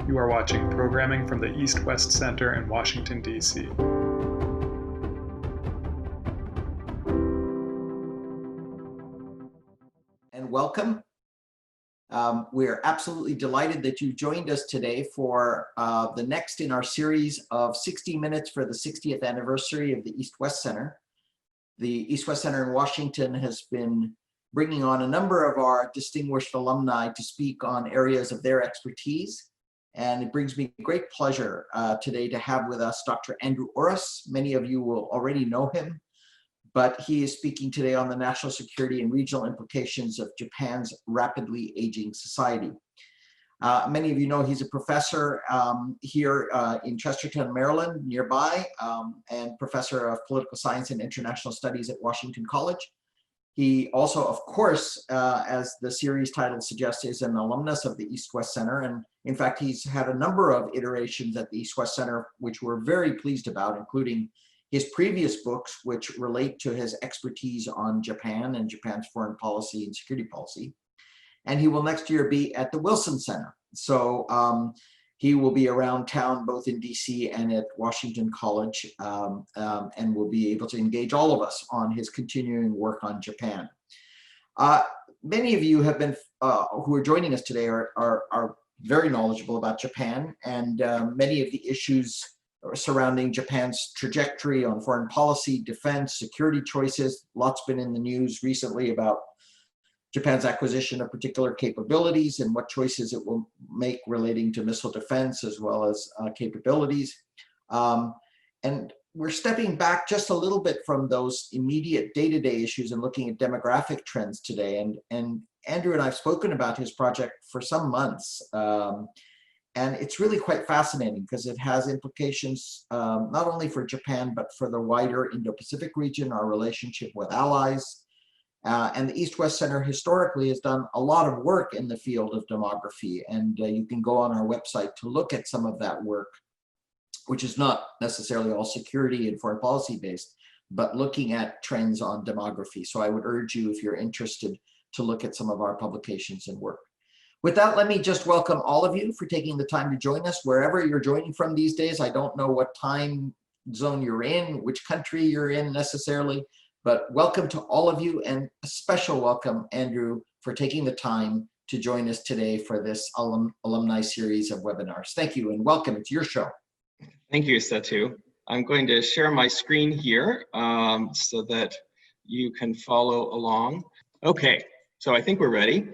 You are watching programming from the East-West Center in Washington, D.C. And welcome. We're absolutely delighted that you joined us today for the next in our series of 60 minutes for the 60th anniversary of the East-West Center. The East-West Center in Washington has been bringing on a number of our distinguished alumni to speak on areas of their expertise. And it brings me great pleasure today to have with us Dr. Andrew Oros. Many of you will already know him, but he is speaking today on the national security and regional implications of Japan's rapidly aging society. Many of you know he's a professor here in Chestertown, Maryland, nearby, and professor of political science and international studies at Washington College. He also, of course, as the series title suggests, is an alumnus of the East-West Center. And in fact, he's had a number of iterations at the East-West Center, which we're very pleased about, including his previous books, which relate to his expertise on Japan and Japan's foreign policy and security policy. And he will next year be at the Wilson Center. So he will be around town, both in DC and at Washington College, and will be able to engage all of us on his continuing work on Japan. Many of you have been, who are joining us today are very knowledgeable about Japan, and many of the issues surrounding Japan's trajectory on foreign policy, defense, security choices. Lots been in the news recently about Japan's acquisition of particular capabilities and what choices it will make relating to missile defense as well as capabilities. And we're stepping back just a little bit from those immediate day-to-day issues and looking at demographic trends today. And Andrew and I have spoken about his project for some months. And it's really quite fascinating because it has implications not only for Japan, but for the wider Indo-Pacific region, our relationship with allies. And the East-West Center historically has done a lot of work in the field of demography. And you can go on our website to look at some of that work, which is not necessarily all security and foreign policy based, but looking at trends on demography. So I would urge you, if you're interested, to look at some of our publications and work. With that, let me just welcome all of you for taking the time to join us wherever you're joining from these days. I don't know what time zone you're in, which country you're in necessarily, but welcome to all of you, and a special welcome, Andrew, for taking the time to join us today for this alumni series of webinars. Thank you and welcome. It's your show. Thank you, Satu. I'm going to share my screen here so that you can follow along. Okay, so I think we're ready.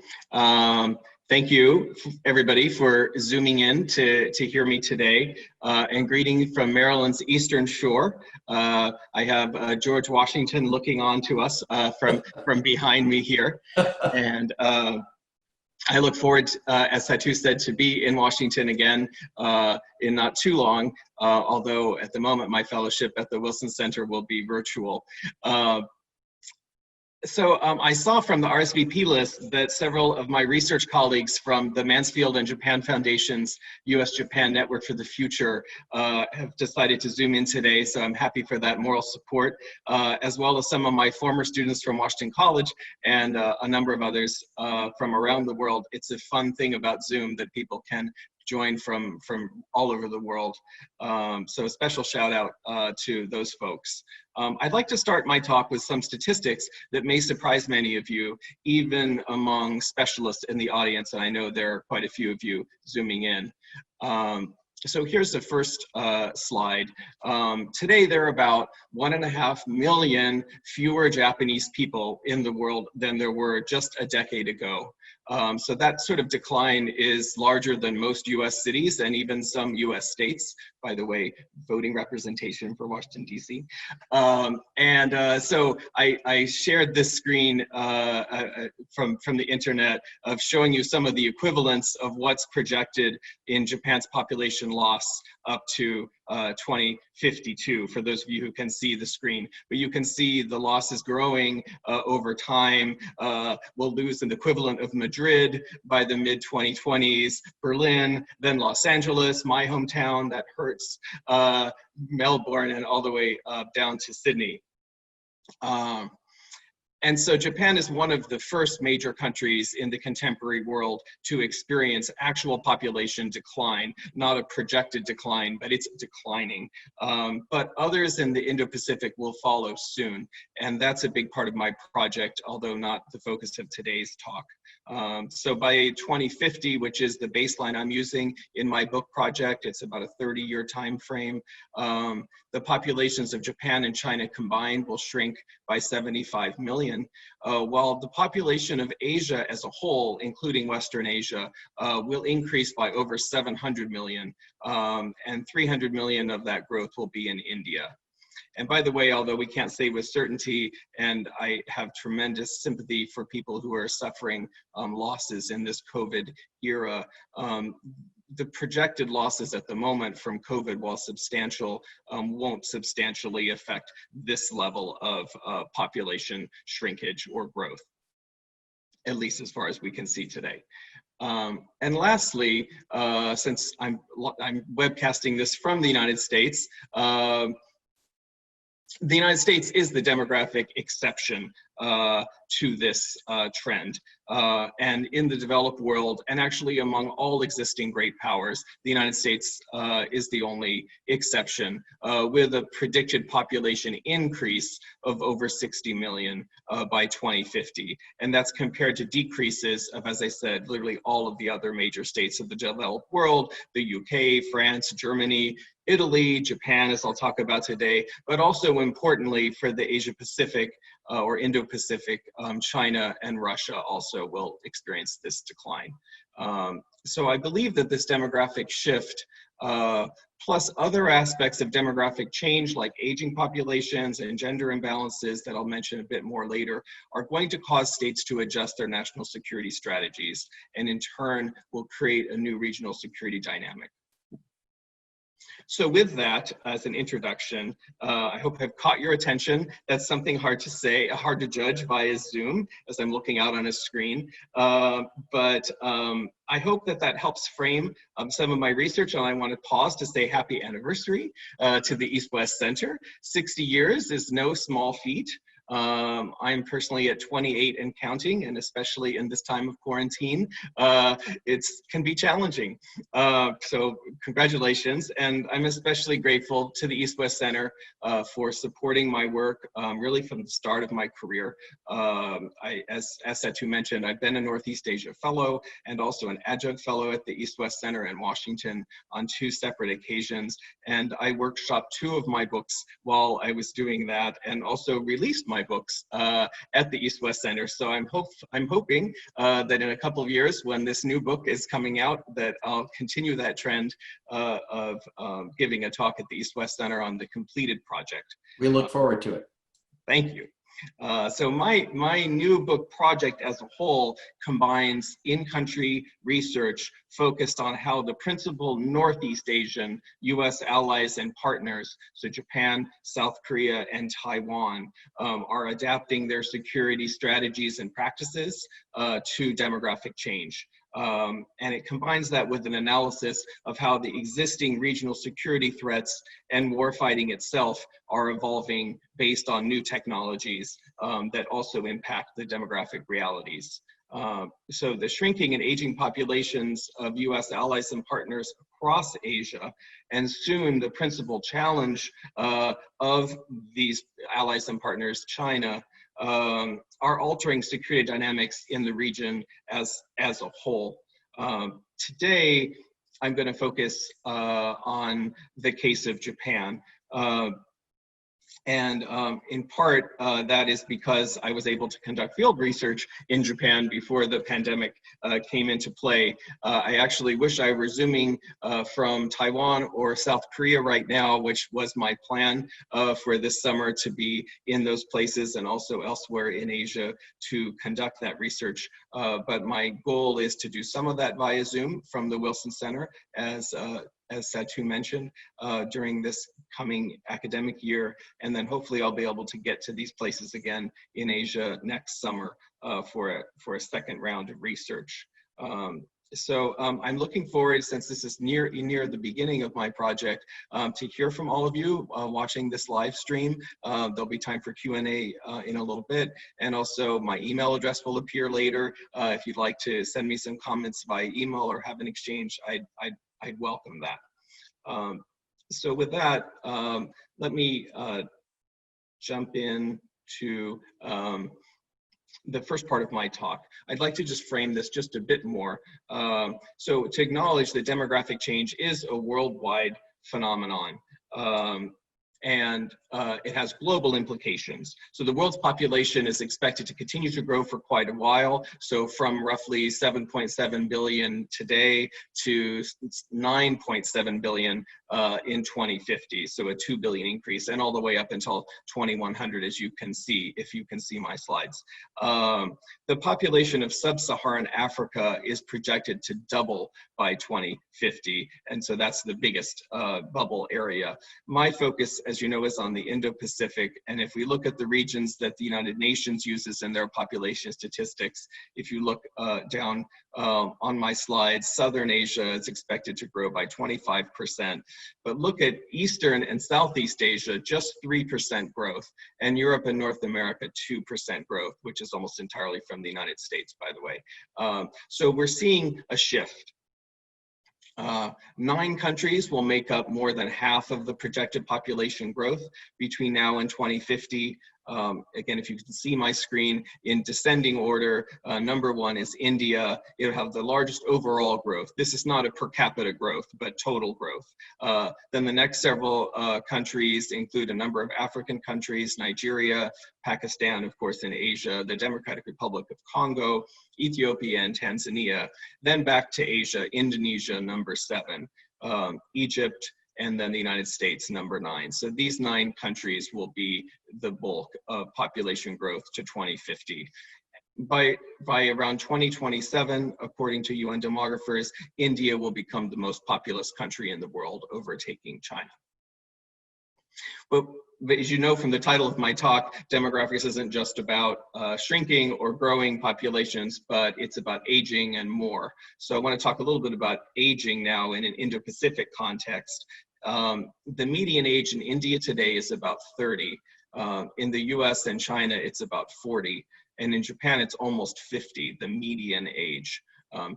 Thank you, everybody, for zooming in to hear me today, and greeting from Maryland's Eastern Shore. I have George Washington looking on to us from behind me here, and I look forward, as Satu said, to be in Washington again in not too long, although at the moment my fellowship at the Wilson Center will be virtual. So I saw from the RSVP list that several of my research colleagues from the Mansfield and Japan Foundation's U.S.-Japan Network for the Future have decided to zoom in today, so I'm happy for that moral support, as well as some of my former students from Washington College and a number of others from around the world. It's a fun thing about Zoom that people can join from all over the world. So a special shout out to those folks. I'd like to start my talk with some statistics that may surprise many of you, even among specialists in the audience, and I know there are quite a few of you zooming in. So here's the first slide. Today, there are about 1.5 million fewer Japanese people in the world than there were just a decade ago. So that sort of decline is larger than most US cities and even some US states, by the way, voting representation for Washington, DC. So I shared this screen from the internet of showing you some of the equivalents of what's projected in Japan's population loss up to 2052, for those of you who can see the screen. But you can see the loss is growing over time. We'll lose an equivalent of Madrid by the mid-2020s, Berlin, then Los Angeles, my hometown, that hurts, Melbourne, and all the way down to Sydney. And so Japan is one of the first major countries in the contemporary world to experience actual population decline, not a projected decline, but it's declining. But others in the Indo-Pacific will follow soon. And that's a big part of my project, although not the focus of today's talk. So by 2050, which is the baseline I'm using in my book project, it's about a 30-year time frame, the populations of Japan and China combined will shrink by 75 million, while the population of Asia as a whole, including Western Asia, will increase by over 700 million, and 300 million of that growth will be in India. And by the way, although we can't say with certainty, and I have tremendous sympathy for people who are suffering losses in this COVID era, the projected losses at the moment from COVID, while substantial, won't substantially affect this level of population shrinkage or growth, at least as far as we can see today. And lastly, since I'm webcasting this from the United States, the United States is the demographic exception to this trend. And in the developed world, and actually among all existing great powers, the United States is the only exception, with a predicted population increase of over 60 million by 2050. And that's compared to decreases of, as I said, literally all of the other major states of the developed world, the UK, France, Germany, Italy, Japan, as I'll talk about today, but also importantly for the Asia-Pacific or Indo-Pacific, China and Russia also will experience this decline. So I believe that this demographic shift, plus other aspects of demographic change like aging populations and gender imbalances that I'll mention a bit more later, are going to cause states to adjust their national security strategies, and in turn will create a new regional security dynamic. So with that as an introduction, I hope I've caught your attention. That's something hard to say, hard to judge via Zoom as I'm looking out on a screen. But I hope that that helps frame some of my research, and I want to pause to say happy anniversary to the East-West Center. 60 years is no small feat. I'm personally at 28 and counting, and especially in this time of quarantine, it can be challenging. So congratulations, and I'm especially grateful to the East-West Center for supporting my work really from the start of my career. As Satu mentioned, I've been a Northeast Asia Fellow and also an Adjunct Fellow at the East-West Center in Washington on 2 separate occasions, and I workshopped 2 of my books while I was doing that, and also released my books at the East-West Center. So I'm hoping that in a couple of years, when this new book is coming out, that I'll continue that trend of giving a talk at the East-West Center on the completed project. We look forward to it. Thank you. So my new book project as a whole combines in-country research focused on how the principal Northeast Asian US allies and partners, so Japan, South Korea, and Taiwan, are adapting their security strategies and practices to demographic change. And it combines that with an analysis of how the existing regional security threats and warfighting itself are evolving based on new technologies that also impact the demographic realities. So the shrinking and aging populations of US allies and partners across Asia, and soon the principal challenge of these allies and partners, China, are altering security dynamics in the region as a whole. Today, I'm going to focus on the case of Japan. And in part, that is because I was able to conduct field research in Japan before the pandemic came into play. I actually wish I were Zooming from Taiwan or South Korea right now, which was my plan for this summer, to be in those places and also elsewhere in Asia to conduct that research. But my goal is to do some of that via Zoom from the Wilson Center, as Satu mentioned, during this coming academic year, and then hopefully I'll be able to get to these places again in Asia next summer for a second round of research. So I'm looking forward, since this is near the beginning of my project, to hear from all of you watching this live stream. There'll be time for Q&A in a little bit, and also my email address will appear later. If you'd like to send me some comments by email or have an exchange, I'd welcome that. So with that, let me jump in to the first part of my talk. I'd like to just frame this just a bit more. So to acknowledge that demographic change is a worldwide phenomenon. And it has global implications. So the world's population is expected to continue to grow for quite a while. So from roughly 7.7 billion today to 9.7 billion in 2050. So a 2 billion increase, and all the way up until 2100, as you can see, if you can see my slides. The population of sub-Saharan Africa is projected to double by 2050. And so that's the biggest bubble area. My focus, as you know, is on the Indo-Pacific. And if we look at the regions that the United Nations uses in their population statistics, if you look down on my slides, Southern Asia is expected to grow by 25%. But look at Eastern and Southeast Asia, just 3% growth. And Europe and North America, 2% growth, which is almost entirely from the United States, by the way. So we're seeing a shift. 9 countries will make up more than half of the projected population growth between now and 2050. Again, if you can see my screen in descending order, number 1 is India. It'll have the largest overall growth. This is not a per capita growth, but total growth. Then the next several countries include a number of African countries, Nigeria, Pakistan, of course, in Asia, the Democratic Republic of Congo, Ethiopia, and Tanzania. Then back to Asia, Indonesia, number 7, Egypt, and then the United States, number 9. So these 9 countries will be the bulk of population growth to 2050. By around 2027, according to UN demographers, India will become the most populous country in the world, overtaking China. But as you know from the title of my talk, demographics isn't just about shrinking or growing populations, but it's about aging and more. So I want to talk a little bit about aging now in an Indo-Pacific context. The median age in India today is about 30. In the US and China, it's about 40. And in Japan, it's almost 50, the median age.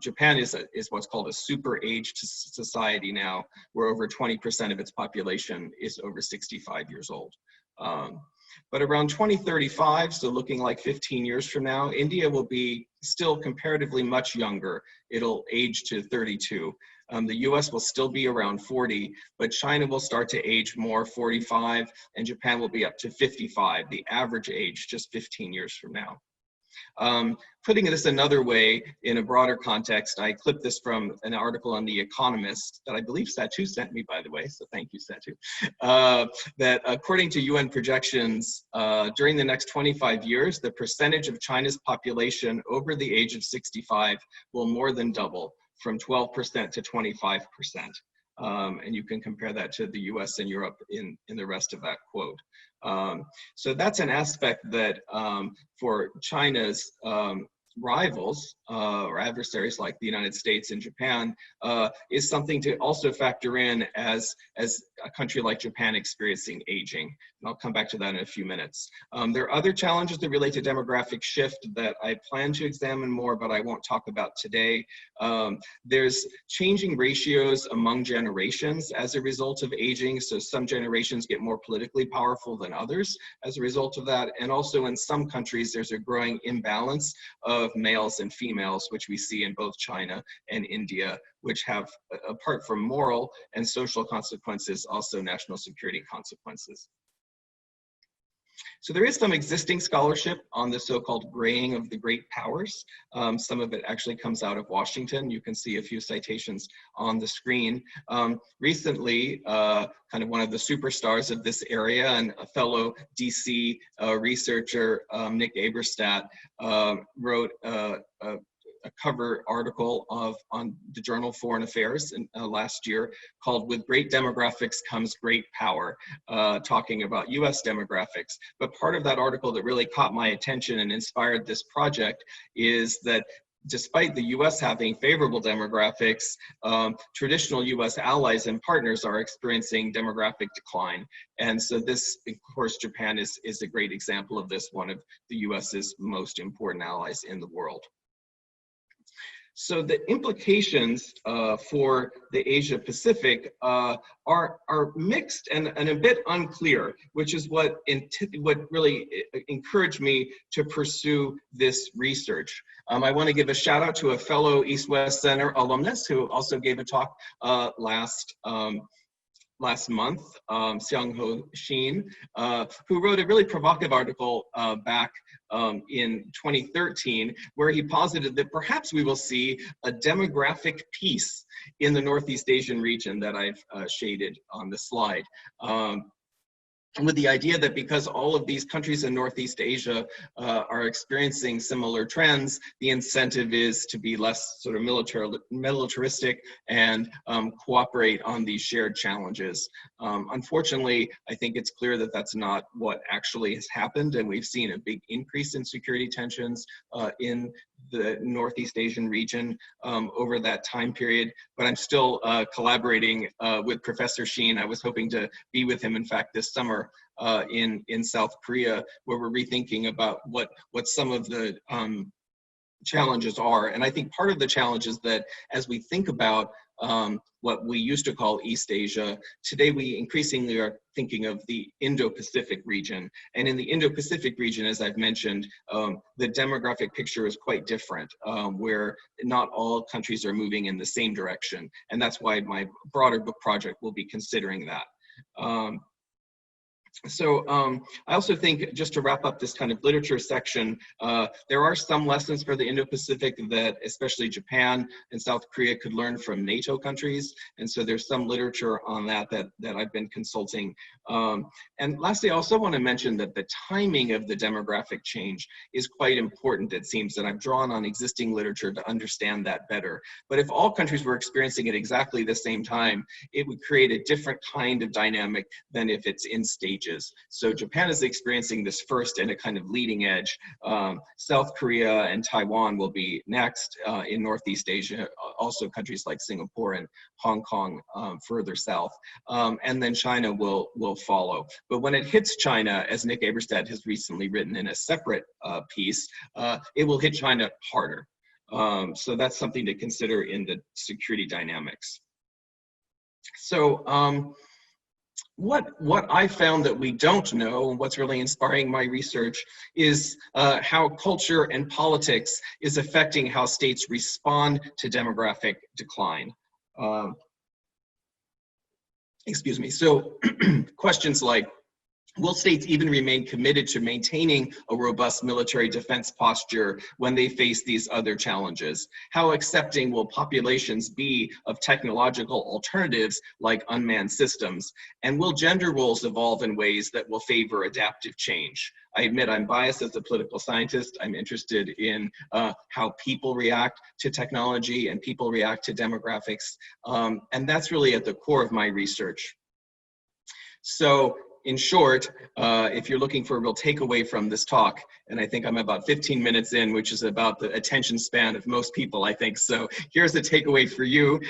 Japan is what's called a super aged society now, where over 20% of its population is over 65 years old. But around 2035, so looking like 15 years from now, India will be still comparatively much younger. It'll age to 32. The US will still be around 40, but China will start to age more, 45, and Japan will be up to 55, the average age just 15 years from now. Putting this another way, in a broader context, I clipped this from an article on The Economist that I believe Satu sent me, by the way, so thank you, Satu, that according to UN projections, during the next 25 years, the percentage of China's population over the age of 65 will more than double, from 12% to 25%. And you can compare that to the US and Europe in the rest of that quote. So that's an aspect that for China's rivals or adversaries like the United States and Japan is something to also factor in as a country like Japan experiencing aging. And I'll come back to that in a few minutes. There are other challenges that relate to demographic shift that I plan to examine more, but I won't talk about today. There's changing ratios among generations as a result of aging. So some generations get more politically powerful than others as a result of that. And also in some countries, there's a growing imbalance of males and females, which we see in both China and India, which have, apart from moral and social consequences, also national security consequences. So there is some existing scholarship on the so-called graying of the great powers. Some of it actually comes out of Washington. You can see a few citations on the screen. Recently, kind of one of the superstars of this area and a fellow DC researcher, Nick Aberstadt, wrote a cover article on the journal Foreign Affairs last year called "With Great Demographics Comes Great Power," talking about US demographics. But part of that article that really caught my attention and inspired this project is that despite the US having favorable demographics, traditional US allies and partners are experiencing demographic decline. And so this, of course, Japan is a great example of this, one of the US's most important allies in the world. So the implications for the Asia Pacific are mixed and a bit unclear, which is what really encouraged me to pursue this research. I want to give a shout out to a fellow East-West Center alumnus who also gave a talk last month, Seong-Ho Shin, who wrote a really provocative article back in 2013, where he posited that perhaps we will see a demographic peace in the Northeast Asian region that I've shaded on the slide. With the idea that because all of these countries in Northeast Asia are experiencing similar trends, the incentive is to be less sort of militaristic and cooperate on these shared challenges. Unfortunately, I think it's clear that that's not what actually has happened, and we've seen a big increase in security tensions in the Northeast Asian region over that time period, but I'm still collaborating with Professor Shin. I was hoping to be with him, in fact, this summer in South Korea, where we're rethinking about what some of the challenges are. And I think part of the challenge is that as we think about what we used to call East Asia, today we increasingly are thinking of the Indo-Pacific region. And in the Indo-Pacific region, as I've mentioned, the demographic picture is quite different, where not all countries are moving in the same direction. And that's why my broader book project will be considering that. I also think, just to wrap up this kind of literature section, there are some lessons for the Indo-Pacific that especially Japan and South Korea could learn from NATO countries. And so there's some literature on that I've been consulting. And lastly, I also want to mention that the timing of the demographic change is quite important, it seems, and I've drawn on existing literature to understand that better. But if all countries were experiencing it exactly the same time, it would create a different kind of dynamic than if it's in stages. So Japan is experiencing this first and a kind of leading edge. South Korea and Taiwan will be next in Northeast Asia, also countries like Singapore and Hong Kong further south. And then China will follow. But when it hits China, as Nick Eberstadt has recently written in a separate piece, it will hit China harder. So that's something to consider in the security dynamics. So what I found that we don't know, and what's really inspiring my research, is how culture and politics is affecting how states respond to demographic decline. Excuse me. So questions like, will states even remain committed to maintaining a robust military defense posture when they face these other challenges? How accepting will populations be of technological alternatives like unmanned systems? And will gender roles evolve in ways that will favor adaptive change? I admit I'm biased as a political scientist. I'm interested in how people react to technology and people react to demographics. And that's really at the core of my research. So, in short, if you're looking for a real takeaway from this talk, and I think I'm about 15 minutes in, which is about the attention span of most people, I think. So here's the takeaway for you,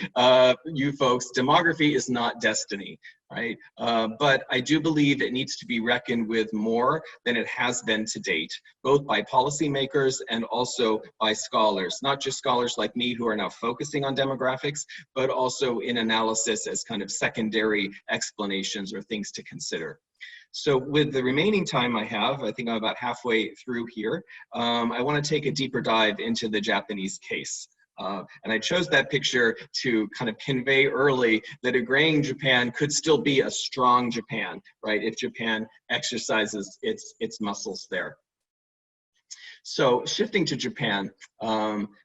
you folks. Demography is not destiny, right? But I do believe it needs to be reckoned with more than it has been to date, both by policymakers and also by scholars, not just scholars like me who are now focusing on demographics, but also in analysis as kind of secondary explanations or things to consider. So with the remaining time I have, I think I'm about halfway through here, I want to take a deeper dive into the Japanese case. And I chose that picture to kind of convey early that a graying Japan could still be a strong Japan, right, if Japan exercises its muscles there. So shifting to Japan,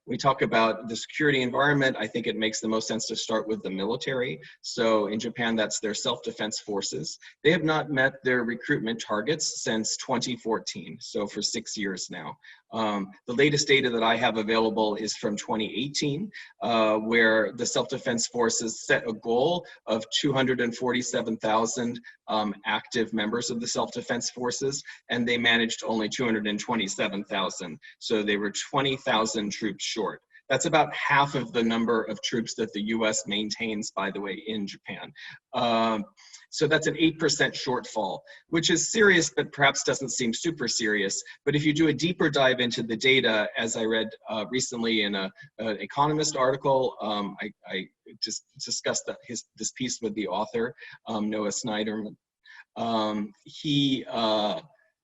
we talk about the security environment. I think it makes the most sense to start with the military. So in Japan, that's their self-defense forces. They have not met their recruitment targets since 2014, so for 6 years now. The latest data that I have available is from 2018, where the self-defense forces set a goal of 247,000 active members of the self-defense forces, and they managed only 227,000. So they were 20,000 troops short. That's about half of the number of troops that the US maintains, by the way, in Japan. So that's an 8% shortfall, which is serious, but perhaps doesn't seem super serious. But if you do a deeper dive into the data, as I read recently in an Economist article, I just discussed this piece with the author, Noah Snyderman.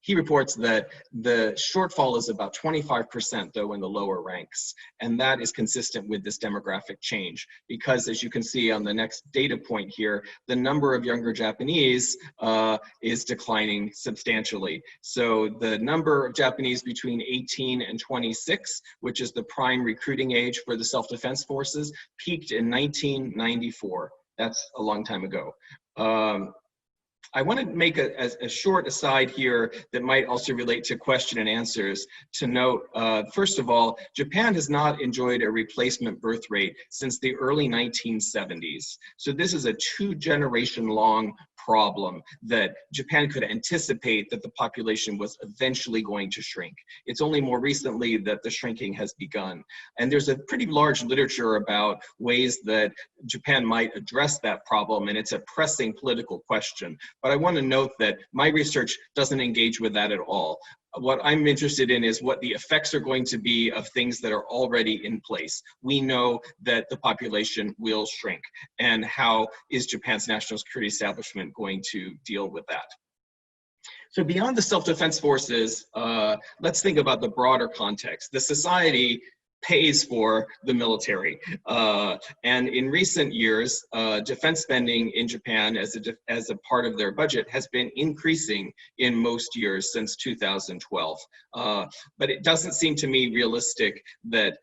He reports that the shortfall is about 25%, though, in the lower ranks. And that is consistent with this demographic change, because as you can see on the next data point here, the number of younger Japanese is declining substantially. So the number of Japanese between 18 and 26, which is the prime recruiting age for the self-defense forces, peaked in 1994. That's a long time ago. I want to make a short aside here that might also relate to question and answers to note, first of all, Japan has not enjoyed a replacement birth rate since the early 1970s. So this is a 2-generation long problem that Japan could anticipate that the population was eventually going to shrink. It's only more recently that the shrinking has begun. And there's a pretty large literature about ways that Japan might address that problem, and it's a pressing political question. But I want to note that my research doesn't engage with that at all. What I'm interested in is what the effects are going to be of things that are already in place. We know that the population will shrink, and how is Japan's national security establishment going to deal with that? So beyond the self-defense forces, let's think about the broader context. The society pays for the military. And in recent years, defense spending in Japan as a part of their budget has been increasing in most years since 2012. But it doesn't seem to me realistic that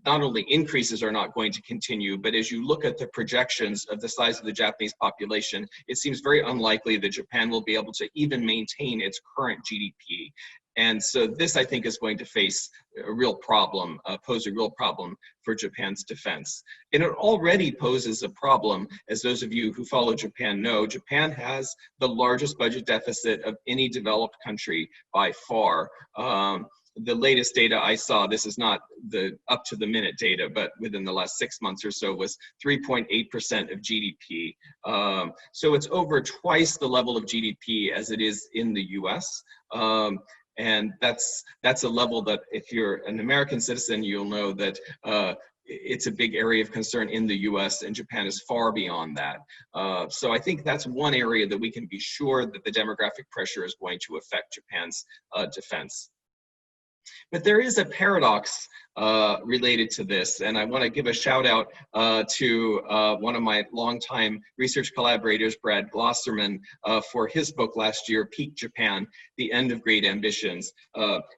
not only increases are not going to continue, but as you look at the projections of the size of the Japanese population, it seems very unlikely that Japan will be able to even maintain its current GDP. And so this, I think, is going to face a real problem, pose a real problem for Japan's defense. And it already poses a problem, as those of you who follow Japan know. Japan has the largest budget deficit of any developed country by far. The latest data I saw, this is not the up-to-the-minute data, but within the last 6 months or so, was 3.8% of GDP. So it's over twice the level of GDP as it is in the US. And that's a level that if you're an American citizen, you'll know that it's a big area of concern in the US, and Japan is far beyond that. So I think that's one area that we can be sure that the demographic pressure is going to affect Japan's defense. But there is a paradox related to this, and I want to give a shout out to one of my longtime research collaborators, Brad Glosserman, for his book last year, Peak Japan, The End of Great Ambitions.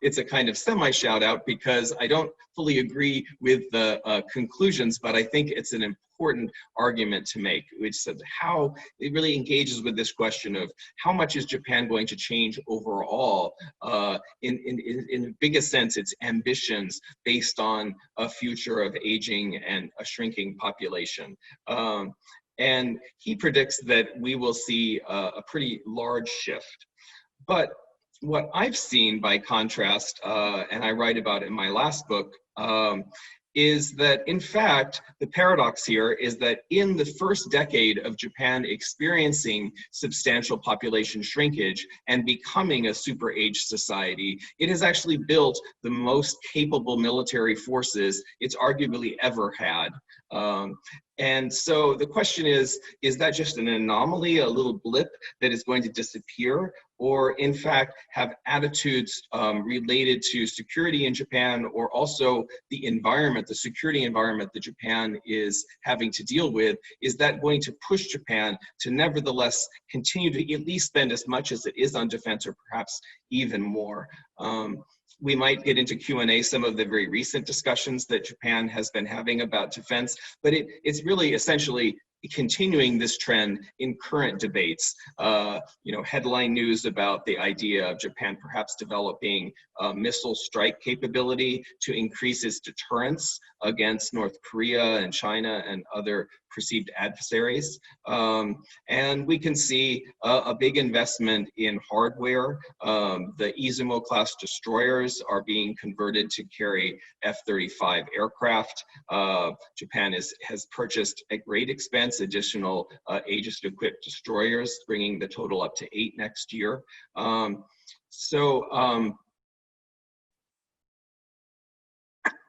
It's a kind of semi-shout out because I don't fully agree with the conclusions, but I think it's an important argument to make, which says how it really engages with this question of how much is Japan going to change overall. In the biggest sense, its ambitions based on a future of aging and a shrinking population. And he predicts that we will see a pretty large shift. But what I've seen, by contrast, and I write about it in my last book, is that, in fact, the paradox here is that in the first decade of Japan experiencing substantial population shrinkage and becoming a super-aged society, it has actually built the most capable military forces it's arguably ever had. And so the question is that just an anomaly, a little blip that is going to disappear, or in fact have attitudes related to security in Japan, or also the environment, the security environment that Japan is having to deal with, is that going to push Japan to nevertheless continue to at least spend as much as it is on defense, or perhaps even more? We might get into Q&A some of the very recent discussions that Japan has been having about defense, but it's really essentially continuing this trend in current debates. Headline news about the idea of Japan perhaps developing missile strike capability to increase its deterrence against North Korea and China and other perceived adversaries. And we can see a big investment in hardware. The Izumo-class destroyers are being converted to carry F-35 aircraft. Japan has purchased at great expense additional Aegis-equipped destroyers, bringing the total up to 8 next year.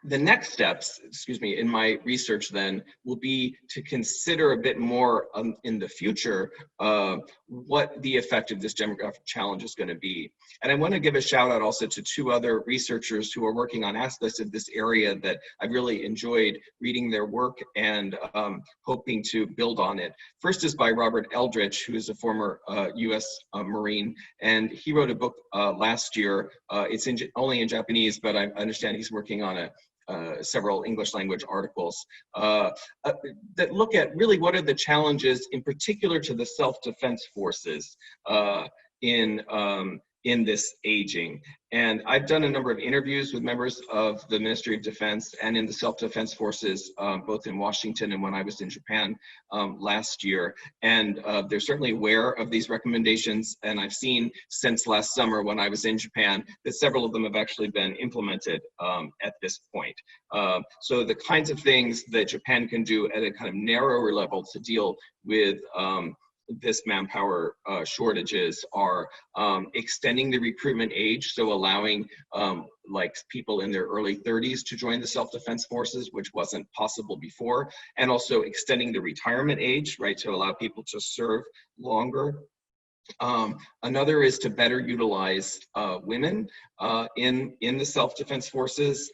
The next steps, in my research then, will be to consider a bit more in the future what the effect of this demographic challenge is going to be. And I want to give a shout out also to 2 other researchers who are working on aspects of this area that I really enjoyed reading their work and hoping to build on it. First is by Robert Eldridge, who is a former US Marine, and he wrote a book last year. It's only in Japanese, but I understand he's working on several English language articles that look at really what are the challenges in particular to the self-defense forces in this aging. And I've done a number of interviews with members of the Ministry of Defense and in the self-defense forces, both in Washington and when I was in Japan last year. And they're certainly aware of these recommendations. And I've seen since last summer when I was in Japan that several of them have actually been implemented at this point. So the kinds of things that Japan can do at a kind of narrower level to deal with this manpower shortages are extending the recruitment age, so allowing like people in their early 30s to join the self-defense forces, which wasn't possible before, and also extending the retirement age, right, to allow people to serve longer. Another is to better utilize women in the self-defense forces.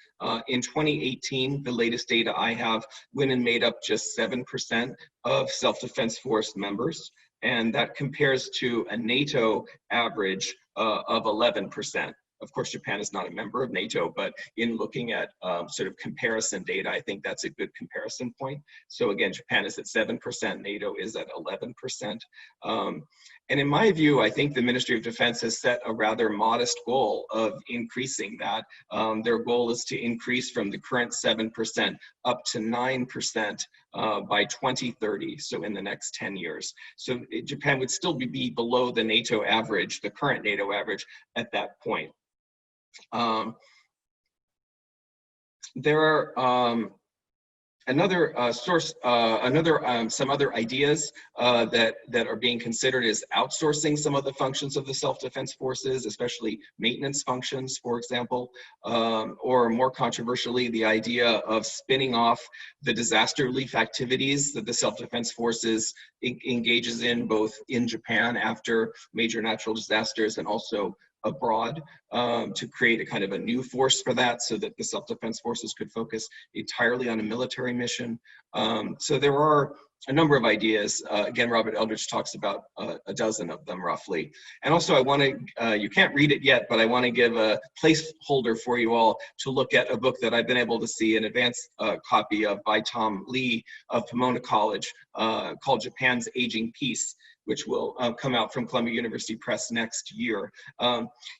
In 2018, the latest data I have, women made up just 7% of self-defense force members, and that compares to a NATO average of 11%. Of course, Japan is not a member of NATO, but in looking at sort of comparison data, I think that's a good comparison point. So again, Japan is at 7%, NATO is at 11%. And in my view, I think the Ministry of Defense has set a rather modest goal of increasing that. Their goal is to increase from the current 7% up to 9% by 2030, so in the next 10 years. So Japan would still be below the NATO average, the current NATO average at that point. There are some other ideas that are being considered is outsourcing some of the functions of the self-defense forces, especially maintenance functions, for example, or more controversially, the idea of spinning off the disaster relief activities that the self-defense forces engages in, both in Japan after major natural disasters and also abroad, to create a kind of a new force for that, so that the self-defense forces could focus entirely on a military mission. So there are a number of ideas. Again, Robert Eldridge talks about a dozen of them roughly. And also I want to, you can't read it yet, but I want to give a placeholder for you all to look at a book that I've been able to see an advanced copy of by Tom Lee of Pomona College called Japan's Aging Peace, which will come out from Columbia University Press next year.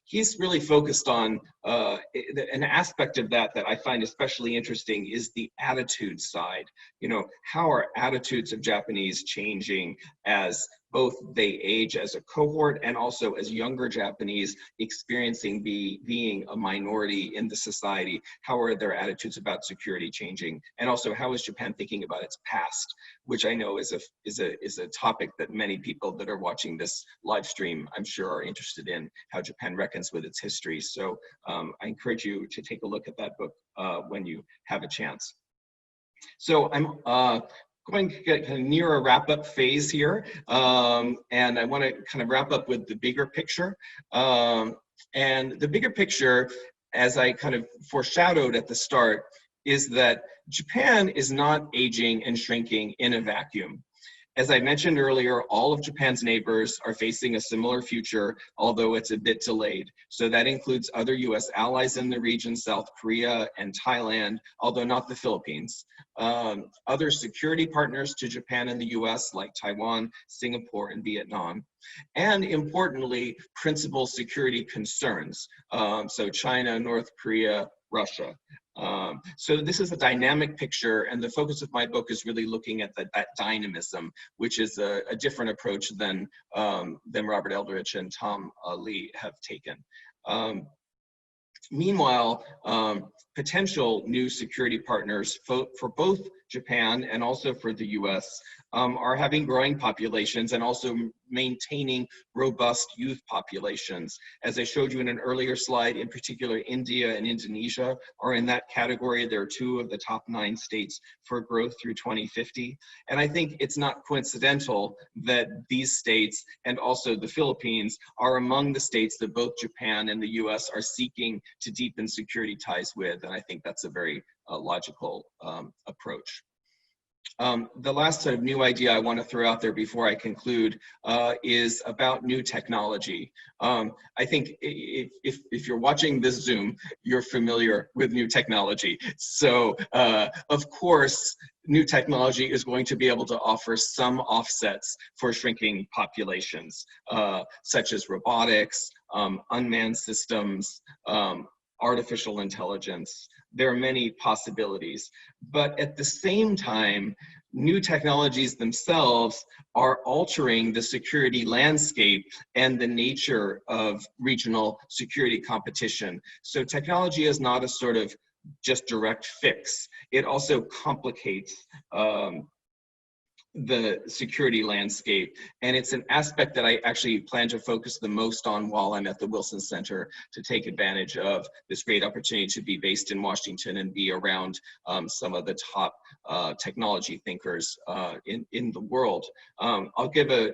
He's really focused on an aspect of that I find especially interesting is the attitude side. You know, how are attitudes of Japanese changing as both they age as a cohort and also as younger Japanese experiencing being a minority in the society? How are their attitudes about security changing? And also, how is Japan thinking about its past, which I know is a topic that many people that are watching this live stream, I'm sure, are interested in, how Japan reckons with its history. So I encourage you to take a look at that book when you have a chance. So I'm going to get kind of near a wrap-up phase here, and I want to kind of wrap up with the bigger picture. And the bigger picture, as I kind of foreshadowed at the start, is that Japan is not aging and shrinking in a vacuum. As I mentioned earlier, all of Japan's neighbors are facing a similar future, although it's a bit delayed. So that includes other US allies in the region, South Korea and Thailand, although not the Philippines. Other security partners to Japan and the US, like Taiwan, Singapore, and Vietnam. And importantly, principal security concerns. So China, North Korea, Russia. So this is a dynamic picture, and the focus of my book is really looking at that dynamism, which is a different approach than Robert Eldridge and Tom Lee have taken. Meanwhile, potential new security partners for both Japan and also for the US are having growing populations and also maintaining robust youth populations. As I showed you in an earlier slide, in particular, India and Indonesia are in that category. They're 2 of the top 9 states for growth through 2050. And I think it's not coincidental that these states and also the Philippines are among the states that both Japan and the US are seeking to deepen security ties with. And I think that's a very logical approach. The last sort of new idea I want to throw out there before I conclude is about new technology. I think if you're watching this Zoom, you're familiar with new technology. So of course, new technology is going to be able to offer some offsets for shrinking populations, such as robotics, unmanned systems, artificial intelligence. There are many possibilities, but at the same time, new technologies themselves are altering the security landscape and the nature of regional security competition. So technology is not a sort of just direct fix. It also complicates the security landscape. And it's an aspect that I actually plan to focus the most on while I'm at the Wilson Center, to take advantage of this great opportunity to be based in Washington and be around some of the top technology thinkers in the world. I'll give a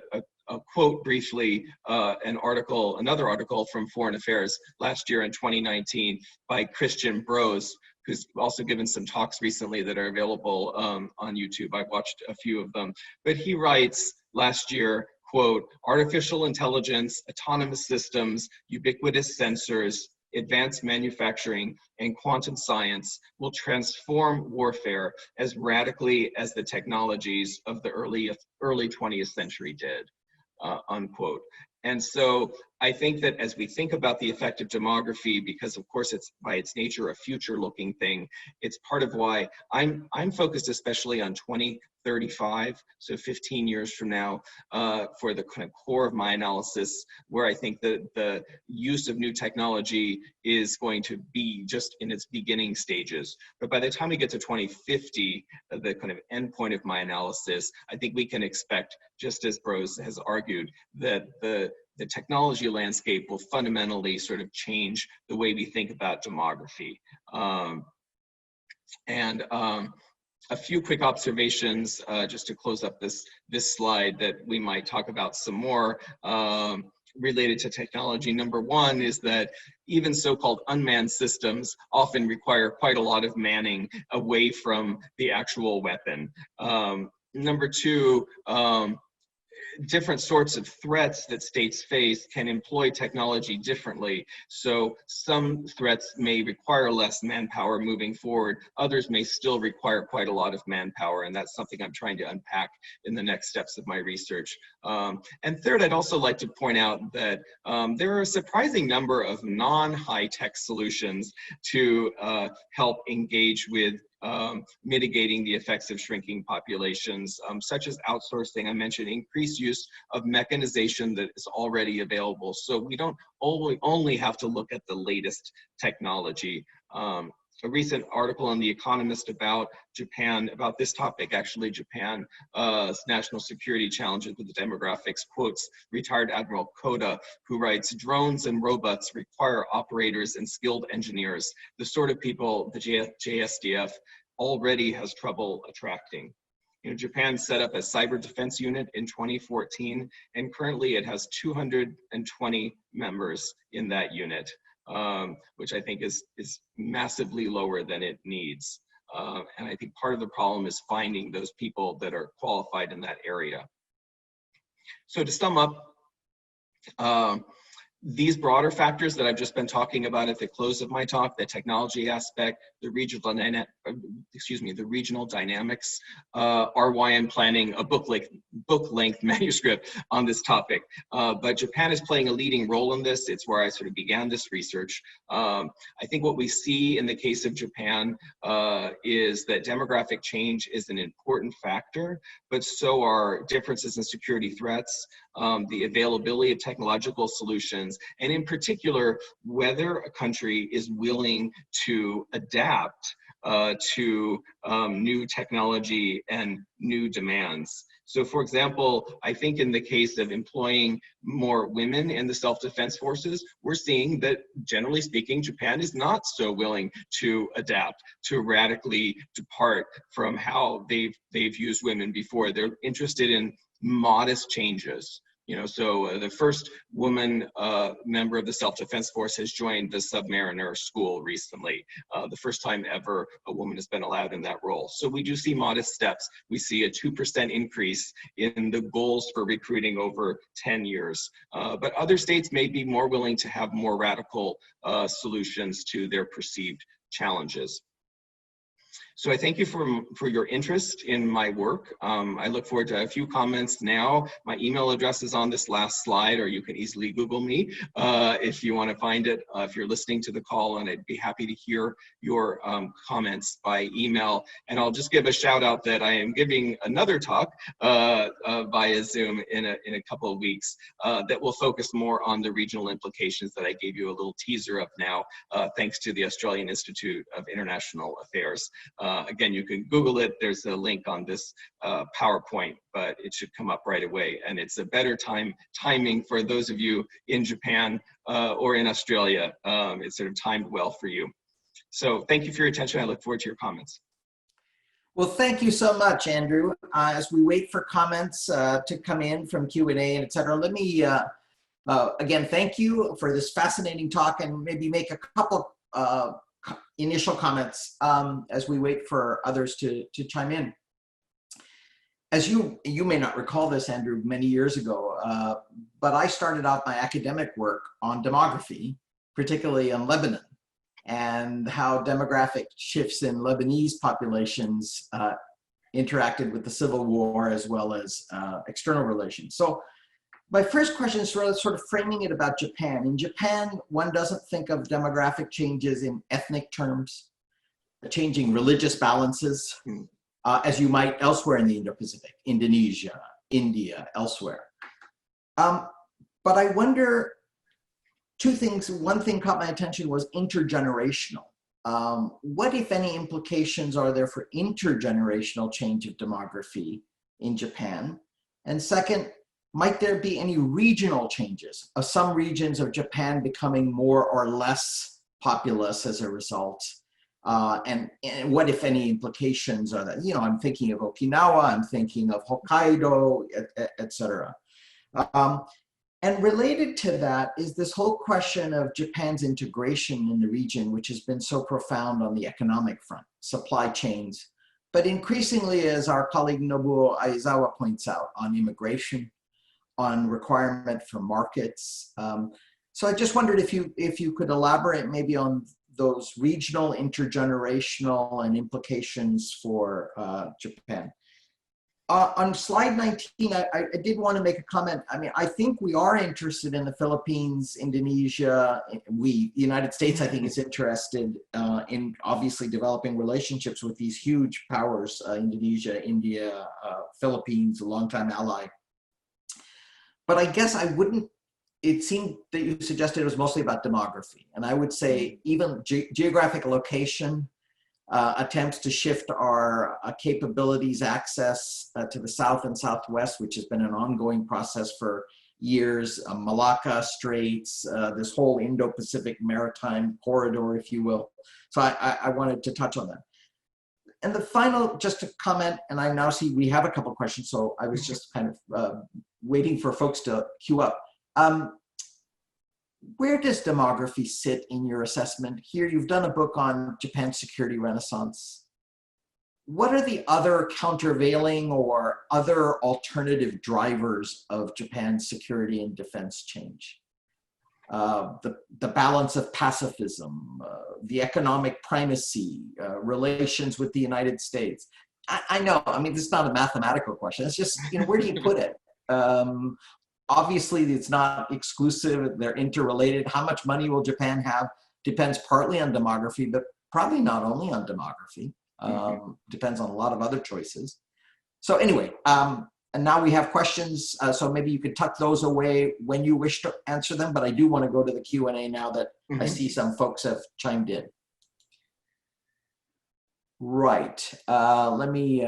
quote briefly, another article from Foreign Affairs last year in 2019 by Christian Brose, who's also given some talks recently that are available on YouTube. I've watched a few of them. But he writes last year, quote, "Artificial intelligence, autonomous systems, ubiquitous sensors, advanced manufacturing, and quantum science will transform warfare as radically as the technologies of the early 20th century did," unquote. And so I think that as we think about the effect of demography, because of course it's by its nature a future-looking thing, it's part of why I'm focused especially on 2035, so 15 years from now, for the kind of core of my analysis, where I think that the use of new technology is going to be just in its beginning stages. But by the time we get to 2050, the kind of end point of my analysis, I think we can expect, just as Brose has argued, that the technology landscape will fundamentally sort of change the way we think about demography. A few quick observations just to close up this slide that we might talk about some more related to technology. Number one is that even so-called unmanned systems often require quite a lot of manning away from the actual weapon. Number two, different sorts of threats that states face can employ technology differently. So some threats may require less manpower moving forward. Others may still require quite a lot of manpower, and that's something I'm trying to unpack in the next steps of my research. And third, I'd also like to point out that there are a surprising number of non-high-tech solutions to help engage with mitigating the effects of shrinking populations, such as outsourcing. I mentioned increased use of mechanization that is already available. So we don't only have to look at the latest technology. A recent article in The Economist about Japan, about this topic, actually, Japan's national security challenges with the demographics, quotes retired Admiral Koda, who writes, "Drones and robots require operators and skilled engineers, the sort of people the JSDF already has trouble attracting." You know, Japan set up a cyber defense unit in 2014, and currently it has 220 members in that unit, which I think is massively lower than it needs. And I think part of the problem is finding those people that are qualified in that area. So to sum up, these broader factors that I've just been talking about at the close of my talk, the technology aspect, the regional dynamics, are why I'm planning a book-length manuscript on this topic. But Japan is playing a leading role in this. It's where I sort of began this research. I think what we see in the case of Japan is that demographic change is an important factor, but so are differences in security threats, the availability of technological solutions, and in particular, whether a country is willing to adapt to new technology and new demands. So for example, I think in the case of employing more women in the self-defense forces, we're seeing that generally speaking, Japan is not so willing to adapt, to radically depart from how they've used women before. They're interested in modest changes. You know, so the first woman member of the self-defense force has joined the submariner school recently. The first time ever a woman has been allowed in that role. So we do see modest steps. We see a 2% increase in the goals for recruiting over 10 years. But other states may be more willing to have more radical solutions to their perceived challenges. So I thank you for your interest in my work. I look forward to a few comments now. My email address is on this last slide, or you can easily Google me if you want to find it, if you're listening to the call, and I'd be happy to hear your comments by email. And I'll just give a shout out that I am giving another talk via Zoom in a couple of weeks that will focus more on the regional implications that I gave you a little teaser of now, thanks to the Australian Institute of International Affairs. Again, you can Google it. There's a link on this PowerPoint, but it should come up right away. And it's a better timing for those of you in Japan or in Australia. It's sort of timed well for you. So thank you for your attention. I look forward to your comments. Well, thank you so much, Andrew. As we wait for comments to come in from Q&A and et cetera, let me again thank you for this fascinating talk, and maybe make a couple initial comments as we wait for others to chime in. As you may not recall this, Andrew, many years ago, but I started out my academic work on demography, particularly in Lebanon, and how demographic shifts in Lebanese populations interacted with the civil war as well as external relations. So my first question is sort of framing it about Japan. In Japan, one doesn't think of demographic changes in ethnic terms, changing religious balances, as you might elsewhere in the Indo-Pacific, Indonesia, India, elsewhere. But I wonder, two things. One thing caught my attention was intergenerational. What, if any, implications are there for intergenerational change of demography in Japan? And second, might there be any regional changes of some regions of Japan becoming more or less populous as a result? And what, if any, implications are that? You know, I'm thinking of Okinawa, I'm thinking of Hokkaido, et cetera. And related to that is this whole question of Japan's integration in the region, which has been so profound on the economic front, supply chains, but increasingly, as our colleague Nobuo Aizawa points out, on immigration, on requirement for markets. So I just wondered if you could elaborate maybe on those regional, intergenerational, and implications for Japan. On slide 19, I did want to make a comment. I mean, I think we are interested in the Philippines, Indonesia. The United States, I think, is interested in obviously developing relationships with these huge powers, Indonesia, India, Philippines, a longtime ally. But I guess I wouldn't, it seemed that you suggested it was mostly about demography. And I would say even geographic location, attempts to shift our capabilities, access to the south and southwest, which has been an ongoing process for years, Malacca Straits, this whole Indo-Pacific maritime corridor, if you will. So I wanted to touch on that. And the final, just to comment, and I now see we have a couple questions, so I was just kind of waiting for folks to queue up. Where does demography sit in your assessment? Here, you've done a book on Japan's security renaissance. what are the other countervailing or other alternative drivers of Japan's security and defense change? The balance of pacifism, the economic primacy, relations with the United States. I know, I mean, this is not a mathematical question. It's just, you know, where do you put it? Obviously, it's not exclusive. They're interrelated. How much money will Japan have depends partly on demography, but probably not only on demography. Depends on a lot of other choices. So anyway, and now we have questions. So maybe you could tuck those away when you wish to answer them. But I do want to go to the Q&A now that I see some folks have chimed in. Right. Let me.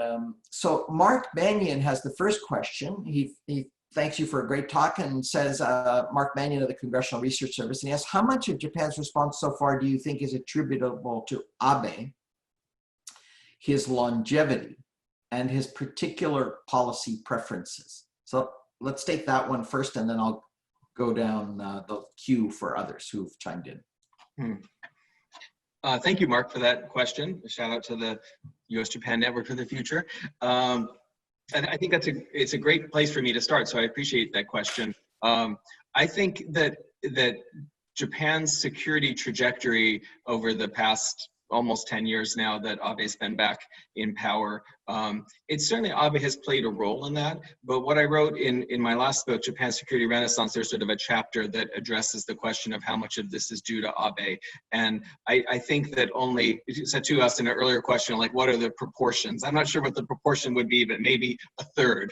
So Mark Mannion has the first question. He thanks you for a great talk and says, Mark Mannion of the Congressional Research Service, and he asks, how much of Japan's response so far do you think is attributable to Abe, his longevity, and his particular policy preferences? So let's take that one first, and then I'll go down the queue for others who've chimed in. Thank you, Mark, for that question. A shout out to the U.S.-Japan Network for the Future. And I think it's a great place for me to start, so I appreciate that question. I think that Japan's security trajectory over the past almost 10 years now that Abe's been back in power, it's certainly Abe has played a role in that. But what I wrote in my last book, Japan's Security Renaissance, there's sort of a chapter that addresses the question of how much of this is due to Abe. And I think that only, you said to us in an earlier question, like, what are the proportions? I'm not sure what the proportion would be, but maybe a third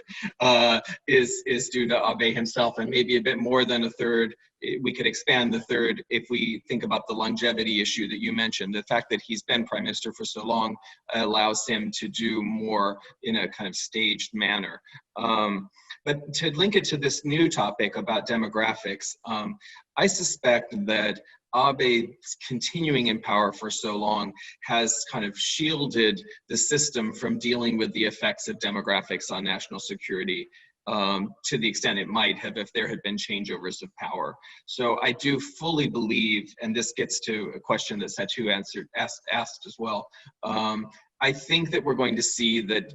is due to Abe himself, and maybe a bit more than a third. We could expand the third if we think about the longevity issue that you mentioned. The fact that he's been prime minister for so long allows him to do more in a kind of staged manner. But to link it to this new topic about demographics, I suspect that Abe's continuing in power for so long has kind of shielded the system from dealing with the effects of demographics on national security to the extent it might have if there had been changeovers of power. So I do fully believe, and this gets to a question that Satu asked as well, I think that we're going to see that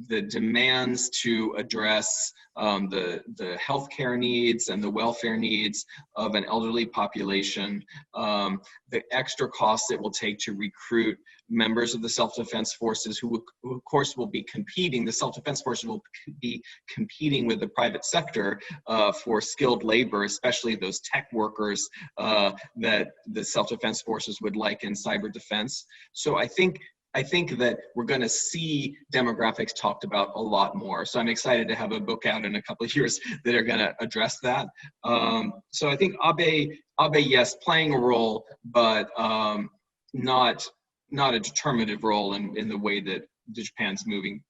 the demands to address the healthcare needs and the welfare needs of an elderly population, the extra costs it will take to recruit members of the self-defense forces who of course will be competing. The self-defense forces will be competing with the private sector for skilled labor, especially those tech workers that the self-defense forces would like in cyber defense. So I think that we're going to see demographics talked about a lot more. So I'm excited to have a book out in a couple of years that are going to address that. So I think Abe, yes, playing a role, but not a determinative role in the way that Japan's moving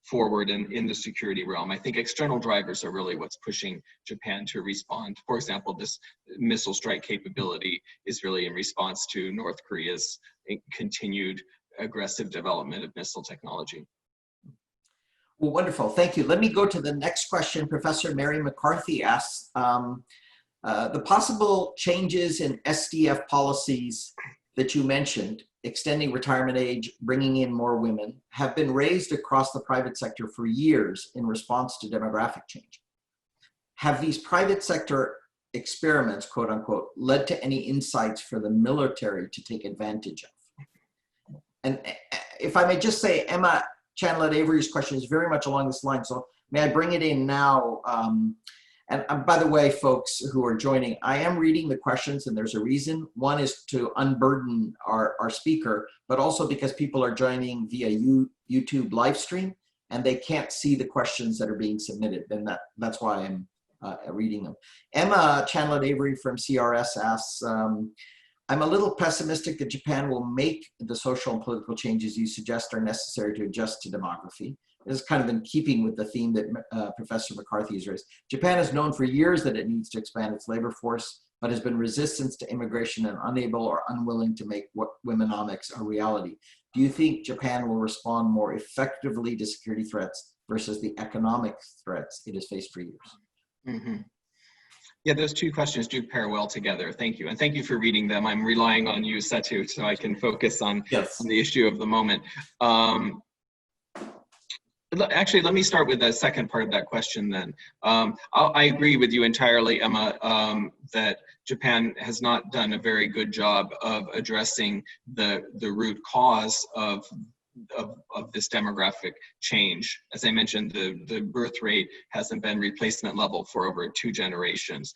forward in the security realm. I think external drivers are really what's pushing Japan to respond. For example, this missile strike capability is really in response to North Korea's continued aggressive development of missile technology. Well, wonderful. Thank you. Let me go to the next question. Professor Mary McCarthy asks, the possible changes in SDF policies that you mentioned, extending retirement age, bringing in more women, have been raised across the private sector for years in response to demographic change. Have these private sector experiments, quote unquote, led to any insights for the military to take advantage of? And if I may just say, Emma Chanlett-Avery's question is very much along this line, so may I bring it in now? And by the way, folks who are joining, I am reading the questions and there's a reason. One is to unburden our speaker, but also because people are joining via YouTube live stream and they can't see the questions that are being submitted. And that's why I'm reading them. Emma Chanlett-Avery from CRS asks, I'm a little pessimistic that Japan will make the social and political changes you suggest are necessary to adjust to demography. This is kind of in keeping with the theme that Professor McCarthy has raised. Japan has known for years that it needs to expand its labor force, but has been resistant to immigration and unable or unwilling to make womenomics a reality. Do you think Japan will respond more effectively to security threats versus the economic threats it has faced for years? Yeah, those two questions do pair well together. Thank you. And thank you for reading them. I'm relying on you, Setu, so I can focus on, Yes. on the issue of the moment. Actually, let me start with the second part of that question then. I agree with you entirely, Emma, that Japan has not done a very good job of addressing the root cause of this demographic change. As I mentioned, the birth rate hasn't been replacement level for over 2 generations.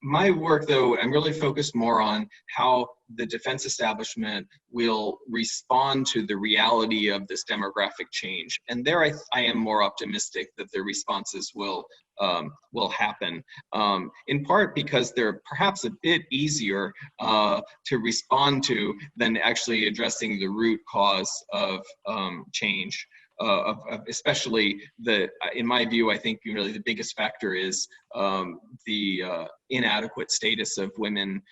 My work, though, I'm really focused more on how the defense establishment will respond to the reality of this demographic change. And there I am more optimistic that the responses will happen, in part because they're perhaps a bit easier to respond to than actually addressing the root cause of change. Especially in my view, I think really the biggest factor is the inadequate status of women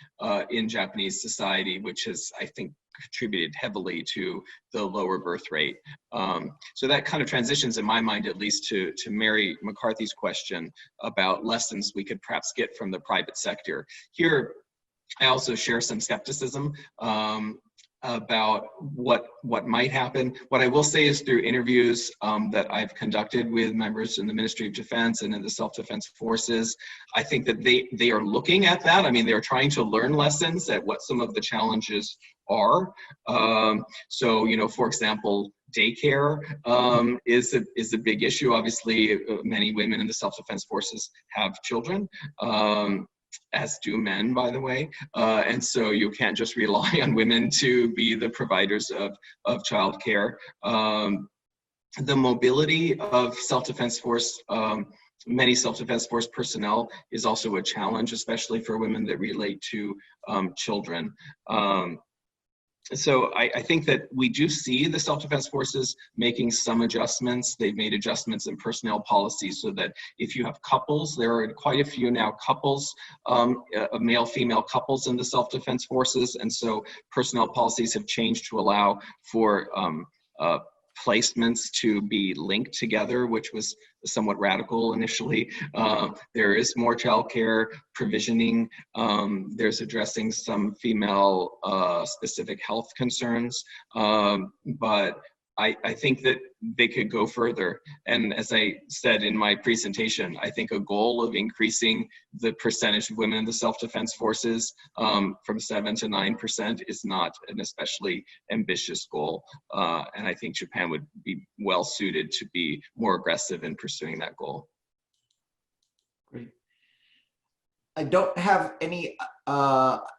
in Japanese society, which has, I think, contributed heavily to the lower birth rate. So that kind of transitions, in my mind at least, to Mary McCarthy's question about lessons we could perhaps get from the private sector. Here, I also share some skepticism about what might happen. What I will say is through interviews that I've conducted with members in the Ministry of Defense and in the self-defense forces, I think that they are looking at that. I mean, they're trying to learn lessons at what some of the challenges are. So, you know, for example, daycare is a big issue. Obviously, many women in the self-defense forces have children. As do men, by the way. And so you can't just rely on women to be the providers of childcare. The mobility of self-defense force, many self-defense force personnel is also a challenge, especially for women that relate to children. So I think that we do see the self-defense forces making some adjustments. They've made adjustments in personnel policies so that if you have couples, there are quite a few now couples, male-female couples in the self-defense forces. And so personnel policies have changed to allow for placements to be linked together, which was somewhat radical initially. There is more childcare provisioning. There's addressing some female specific health concerns, but I think that they could go further. And as I said in my presentation, I think a goal of increasing the percentage of women in the self-defense forces from 7 to 9% is not an especially ambitious goal. And I think Japan would be well suited to be more aggressive in pursuing that goal. Great. I don't have any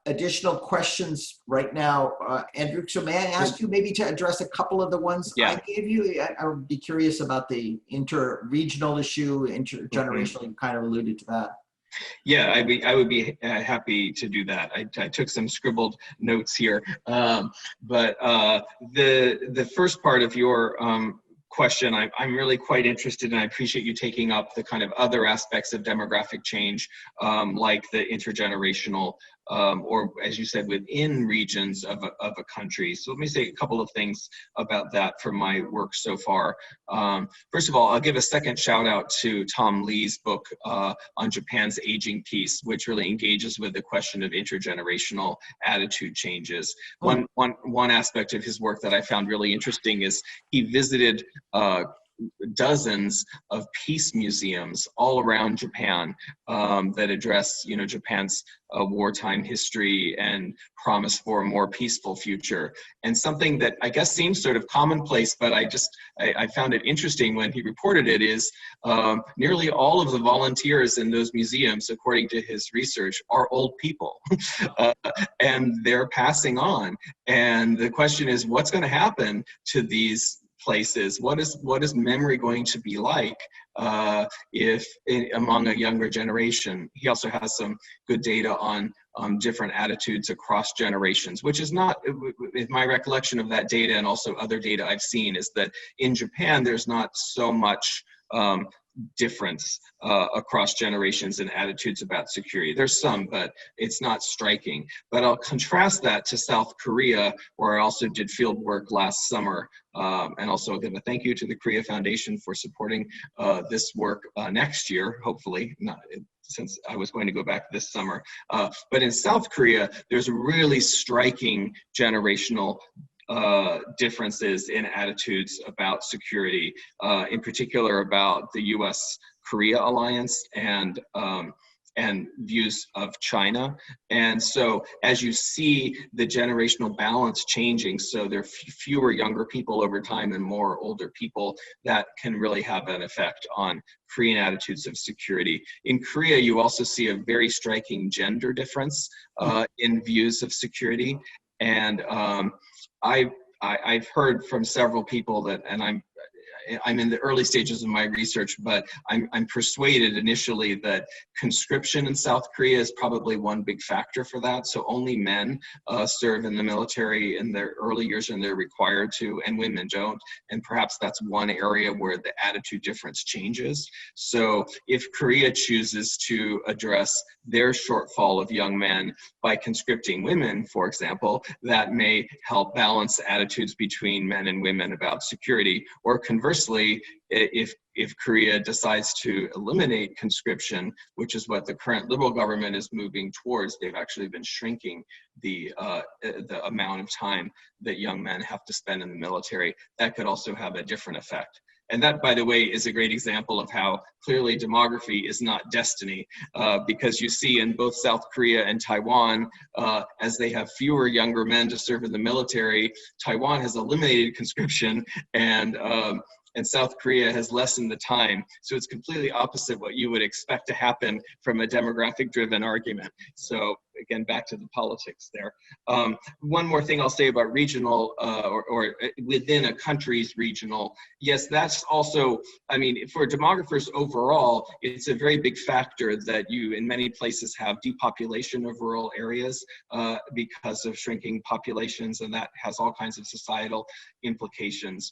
additional questions right now, Andrew. So may I ask you maybe to address a couple of the ones I gave you? I would be curious about the inter-regional issue, intergenerational. You kind of alluded to that. Yeah, I would be happy to do that. I took some scribbled notes here, but the first part of your question, I'm really quite interested, and I appreciate you taking up the kind of other aspects of demographic change, like the intergenerational, or as you said, within regions of a country. So let me say a couple of things about that from my work so far. First of all, I'll give a second shout out to Tom Lee's book on Japan's aging piece, which really engages with the question of intergenerational attitude changes. One aspect of his work that I found really interesting is he visited dozens of peace museums all around Japan that address, you know, Japan's wartime history and promise for a more peaceful future. And something that I guess seems sort of commonplace, but I found it interesting when he reported it, is nearly all of the volunteers in those museums, according to his research, are old people. And they're passing on. And the question is, what's going to happen to these places? What is memory going to be like among a younger generation? He also has some good data on different attitudes across generations, which is not, with my recollection of that data and also other data I've seen, is that in Japan there's not so much difference across generations in attitudes about security. There's some, but it's not striking. But I'll contrast that to South Korea, where I also did field work last summer. And also give a thank you to the Korea Foundation for supporting this work next year, hopefully, not since I was going to go back this summer. But in South Korea, there's really striking generational differences in attitudes about security, in particular about the US-Korea alliance and views of China. And so as you see the generational balance changing, so there are fewer younger people over time and more older people, that can really have an effect on Korean attitudes of security. In Korea, you also see a very striking gender difference in views of security. And I've heard from several people that, and I'm in the early stages of my research, but I'm persuaded initially that conscription in South Korea is probably one big factor for that. So only men serve in the military in their early years, and they're required to, and women don't. And perhaps that's one area where the attitude difference changes. So if Korea chooses to address their shortfall of young men by conscripting women, for example, that may help balance attitudes between men and women about security. Or conversely, if Korea decides to eliminate conscription, which is what the current liberal government is moving towards, they've actually been shrinking the amount of time that young men have to spend in the military. That could also have a different effect. And that, by the way, is a great example of how clearly demography is not destiny, because you see in both South Korea and Taiwan, as they have fewer younger men to serve in the military, Taiwan has eliminated conscription, and South Korea has lessened the time. So it's completely opposite what you would expect to happen from a demographic-driven argument. So again, back to the politics there. One more thing I'll say about regional, or within a country's regional, yes, that's also, I mean, for demographers overall, it's a very big factor that you in many places have depopulation of rural areas because of shrinking populations, and that has all kinds of societal implications.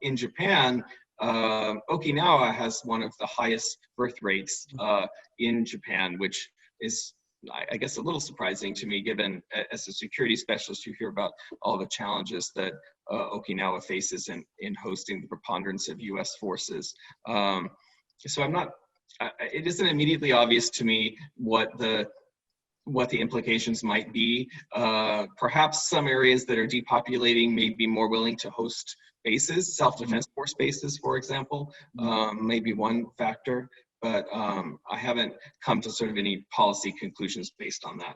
In Japan, Okinawa has one of the highest birth rates in Japan, which is, I guess, a little surprising to me, given as a security specialist, you hear about all the challenges that Okinawa faces in hosting the preponderance of US forces. So I'm not, it isn't immediately obvious to me what the implications might be. Perhaps some areas that are depopulating may be more willing to host bases, self-defense force bases, for example, may be one factor. But I haven't come to sort of any policy conclusions based on that.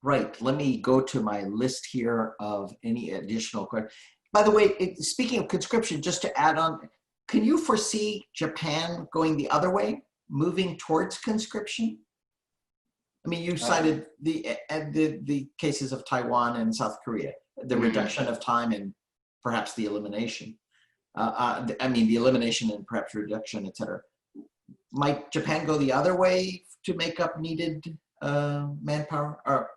Right, let me go to my list here of any additional questions. By the way, speaking of conscription, just to add on, can you foresee Japan going the other way, moving towards conscription? I mean, you cited the cases of Taiwan and South Korea, the reduction of time and perhaps the elimination. I mean, the elimination and perhaps reduction, et cetera. Might Japan go the other way to make up needed manpower?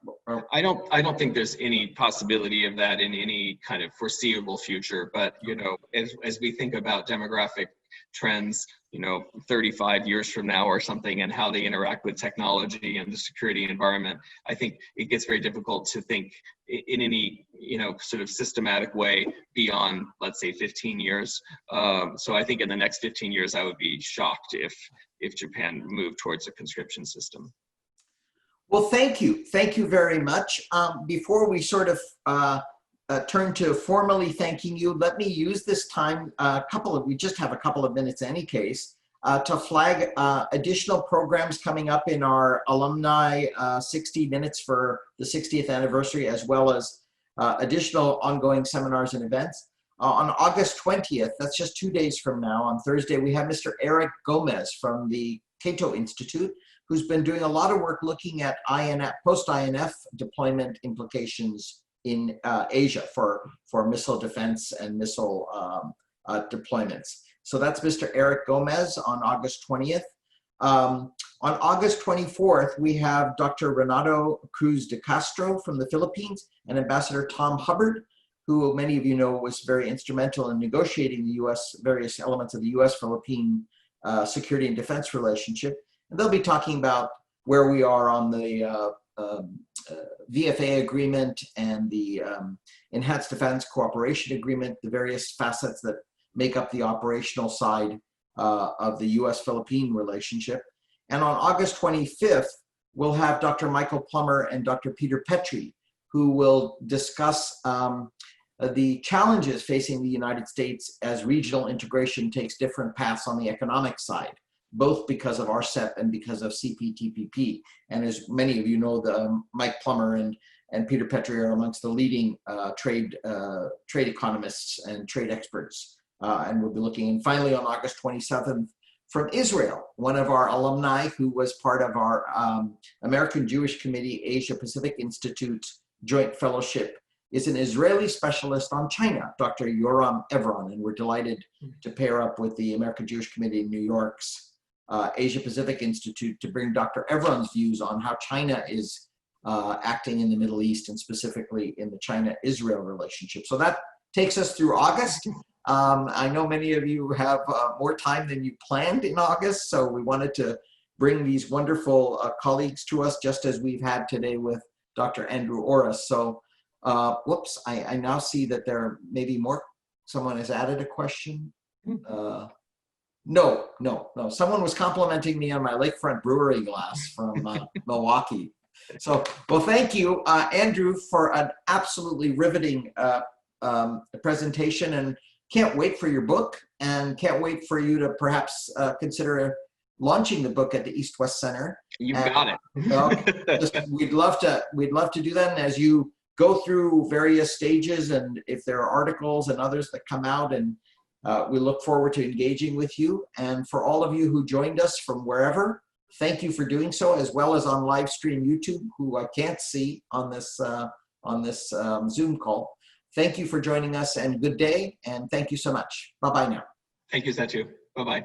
I don't think there's any possibility of that in any kind of foreseeable future. But you know, as we think about demographic trends, you know, 35 years from now or something, and how they interact with technology and the security environment, I think it gets very difficult to think in any, you know, sort of systematic way beyond, let's say, 15 years. So I think in the next 15 years, I would be shocked if Japan moved towards a conscription system. Well, thank you. Thank you very much. Before we sort of turn to formally thanking you, let me use this time, we just have a couple of minutes in any case, to flag additional programs coming up in our alumni 60 minutes for the 60th anniversary, as well as additional ongoing seminars and events. On August 20th, that's just 2 days from now, on Thursday, we have Mr. Eric Gomez from the Cato Institute, who's been doing a lot of work looking at post-INF deployment implications in Asia for missile defense and missile deployments. So that's Mr. Eric Gomez on August 20th. On August 24th, we have Dr. Renato Cruz de Castro from the Philippines and Ambassador Tom Hubbard who many of you know was very instrumental in negotiating the various elements of the U.S.-Philippine security and defense relationship. And they'll be talking about where we are on the VFA agreement and the Enhanced Defense Cooperation Agreement, the various facets that make up the operational side of the U.S.-Philippine relationship. And on August 25th, we'll have Dr. Michael Plummer and Dr. Peter Petrie, who will discuss the challenges facing the United States as regional integration takes different paths on the economic side, both because of RCEP and because of CPTPP. And as many of you know, Mike Plummer and Peter Petrie are amongst the leading trade economists and trade experts. And we'll be looking, and finally on August 27th, from Israel, one of our alumni who was part of our American Jewish Committee Asia-Pacific Institute Joint Fellowship is an Israeli specialist on China, Dr. Yoram Evron, and we're delighted to pair up with the American Jewish Committee in New York's Asia-Pacific Institute to bring Dr. Evron's views on how China is acting in the Middle East and specifically in the China-Israel relationship. So that takes us through August. I know many of you have more time than you planned in August, so we wanted to bring these wonderful colleagues to us, just as we've had today with Dr. Andrew Oros. So, whoops, I now see that there may be more. Someone has added a question. No. Someone was complimenting me on my Lakefront Brewery glass from Milwaukee. So, well, thank you, Andrew, for an absolutely riveting presentation, and can't wait for your book, and can't wait for you to perhaps consider launching the book at the East-West Center. You got it. Well, we'd love to do that. And as you go through various stages, and if there are articles and others that come out, and we look forward to engaging with you. And for all of you who joined us from wherever, thank you for doing so, as well as on live stream YouTube, who I can't see on this Zoom call. Thank you for joining us, and good day, and thank you so much. Bye-bye now. Thank you, Satu. Bye-bye.